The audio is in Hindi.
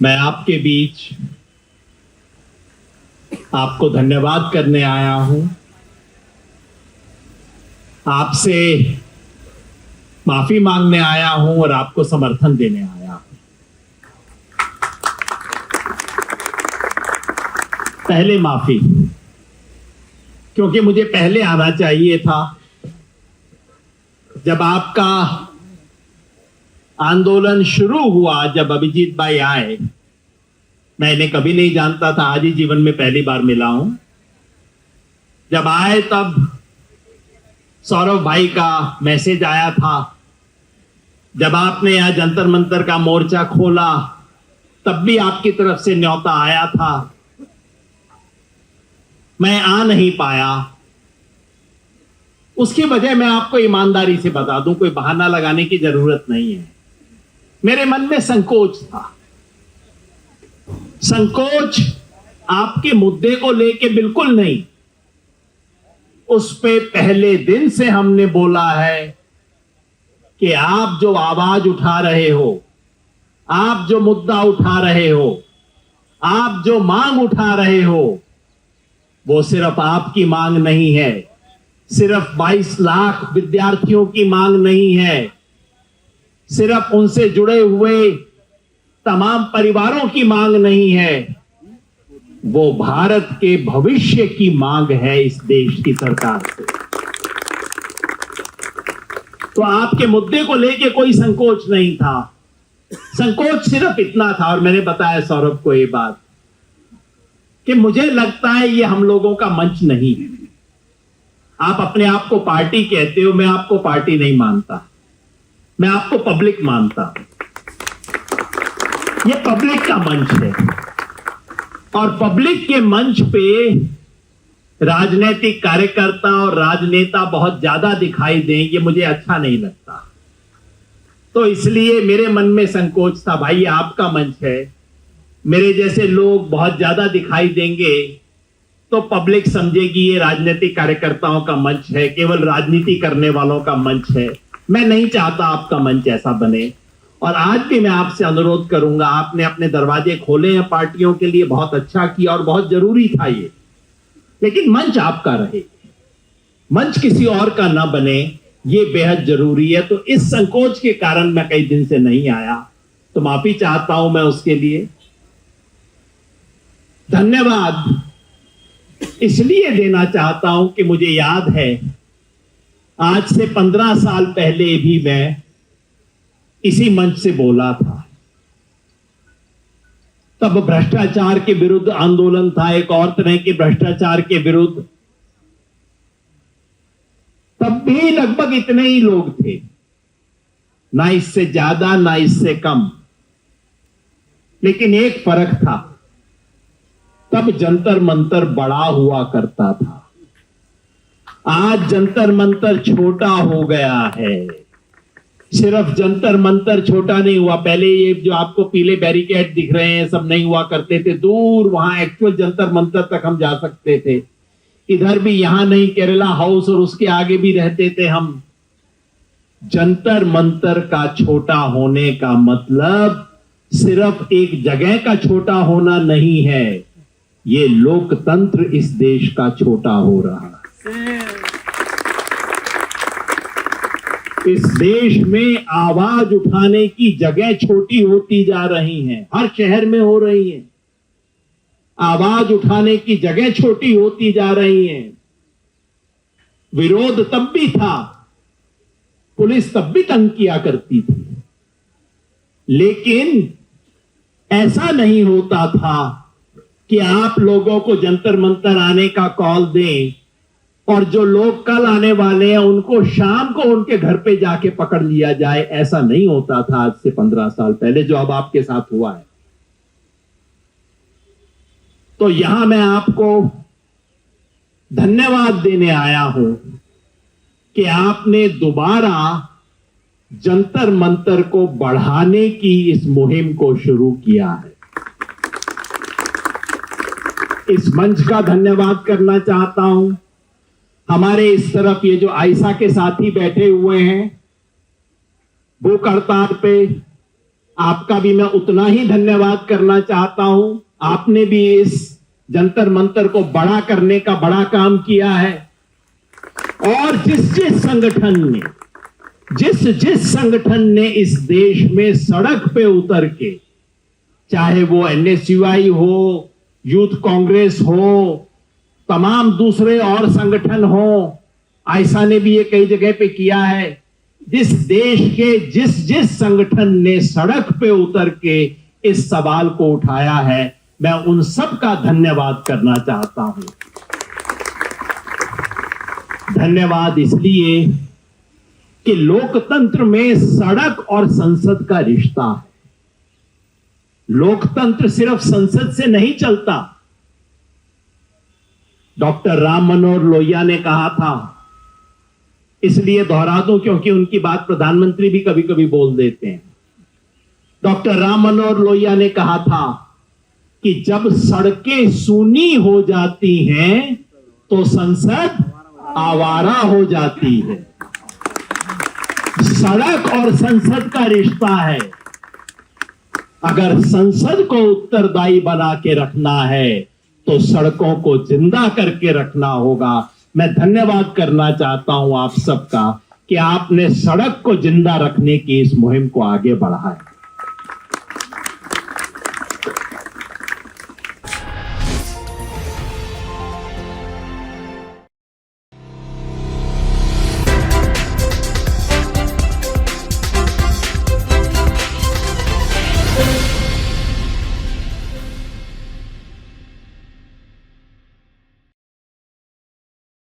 मैं आपके बीच आपको धन्यवाद करने आया हूं, आपसे माफी मांगने आया हूं और आपको समर्थन देने आया हूं। पहले माफी, क्योंकि मुझे पहले आना चाहिए था। जब आपका आंदोलन शुरू हुआ, जब अभिजीत भाई आए, मैं इन्हें कभी नहीं जानता था, आज ही जीवन में पहली बार मिला हूं। जब आए तब सौरभ भाई का मैसेज आया था। जब आपने यहां जंतर मंतर का मोर्चा खोला तब भी आपकी तरफ से न्योता आया था। मैं आ नहीं पाया। उसकी वजह मैं आपको ईमानदारी से बता दूं, कोई बहाना लगाने की जरूरत नहीं है। मेरे मन में संकोच था। संकोच आपके मुद्दे को लेके बिल्कुल नहीं। उस पे पहले दिन से हमने बोला है कि आप जो आवाज उठा रहे हो, आप जो मुद्दा उठा रहे हो, आप जो मांग उठा रहे हो, वो सिर्फ आपकी मांग नहीं है, सिर्फ 22 लाख विद्यार्थियों की मांग नहीं है, सिर्फ उनसे जुड़े हुए तमाम परिवारों की मांग नहीं है, वो भारत के भविष्य की मांग है इस देश की सरकार से। तो आपके मुद्दे को लेके कोई संकोच नहीं था। संकोच सिर्फ इतना था, और मैंने बताया सौरभ को ये बात, कि मुझे लगता है ये हम लोगों का मंच नहीं है। आप अपने आप को पार्टी कहते हो, मैं आपको पार्टी नहीं मानता, मैं आपको पब्लिक मानता। ये पब्लिक का मंच है, और पब्लिक के मंच पे राजनीतिक कार्यकर्ता और राजनेता बहुत ज्यादा दिखाई दें, ये मुझे अच्छा नहीं लगता। तो इसलिए मेरे मन में संकोच था, भाई आपका मंच है, मेरे जैसे लोग बहुत ज्यादा दिखाई देंगे तो पब्लिक समझेगी ये राजनीतिक कार्यकर्ताओं का मंच है, केवल राजनीति करने वालों का मंच है। मैं नहीं चाहता आपका मंच ऐसा बने। और आज भी मैं आपसे अनुरोध करूंगा, आपने अपने दरवाजे खोले हैं पार्टियों के लिए, बहुत अच्छा किया और बहुत जरूरी था ये, लेकिन मंच आपका रहे, मंच किसी और का ना बने, ये बेहद जरूरी है। तो इस संकोच के कारण मैं कई दिन से नहीं आया, तो माफी चाहता हूं मैं उसके लिए। धन्यवाद इसलिए देना चाहता हूं कि मुझे याद है आज से 15 साल पहले भी मैं इसी मंच से बोला था। तब भ्रष्टाचार के विरुद्ध आंदोलन था, एक और तरह के भ्रष्टाचार के विरुद्ध। तब भी लगभग इतने ही लोग थे, ना इससे ज्यादा ना इससे कम। लेकिन एक फर्क था, तब जंतर मंतर बड़ा हुआ करता था, आज जंतर मंतर छोटा हो गया है। सिर्फ जंतर मंतर छोटा नहीं हुआ, पहले ये जो आपको पीले बैरिकेड दिख रहे हैं सब नहीं हुआ करते थे, दूर वहां एक्चुअल जंतर मंतर तक हम जा सकते थे। इधर भी, यहां नहीं, केरला हाउस और उसके आगे भी रहते थे हम। जंतर मंतर का छोटा होने का मतलब सिर्फ एक जगह का छोटा होना नहीं है, ये लोकतंत्र इस देश का छोटा हो रहा है। इस देश में आवाज उठाने की जगह छोटी होती जा रही हैं, हर शहर में हो रही हैं। आवाज उठाने की जगह छोटी होती जा रही हैं। विरोध तब भी था, पुलिस तब भी तंग किया करती थी, लेकिन ऐसा नहीं होता था कि आप लोगों को जंतर मंतर आने का कॉल दें और जो लोग कल आने वाले हैं उनको शाम को उनके घर पे जाके पकड़ लिया जाए। ऐसा नहीं होता था आज से 15 साल पहले, जो अब आपके साथ हुआ है। तो यहां मैं आपको धन्यवाद देने आया हूं कि आपने दोबारा जंतर मंतर को बढ़ाने की इस मुहिम को शुरू किया है। इस मंच का धन्यवाद करना चाहता हूं। हमारे इस तरफ ये जो आयशा के साथी बैठे हुए हैं भूख हड़ताल पे, आपका भी मैं उतना ही धन्यवाद करना चाहता हूं। आपने भी इस जंतर मंतर को बड़ा करने का बड़ा काम किया है और जिस संगठन ने इस देश में सड़क पे उतर के, चाहे वो एनएसयूआई हो, यूथ कांग्रेस हो, तमाम दूसरे और संगठन हो, आयशा ने भी ये कई जगह पे किया है, जिस देश के जिस संगठन ने सड़क पे उतर के इस सवाल को उठाया है, मैं उन सब का धन्यवाद करना चाहता हूं। धन्यवाद इसलिए कि लोकतंत्र में सड़क और संसद का रिश्ता है। लोकतंत्र सिर्फ संसद से नहीं चलता। डॉक्टर राम मनोहर लोहिया ने कहा था, इसलिए दोहरा दूं क्योंकि उनकी बात प्रधानमंत्री भी कभी कभी बोल देते हैं। डॉक्टर राम मनोहर लोहिया ने कहा था कि जब सड़कें सूनी हो जाती हैं तो संसद आवारा हो जाती है। सड़क और संसद का रिश्ता है। अगर संसद को उत्तरदायी बना के रखना है तो सड़कों को जिंदा करके रखना होगा। मैं धन्यवाद करना चाहता हूं आप सबका कि आपने सड़क को जिंदा रखने की इस मुहिम को आगे बढ़ाया।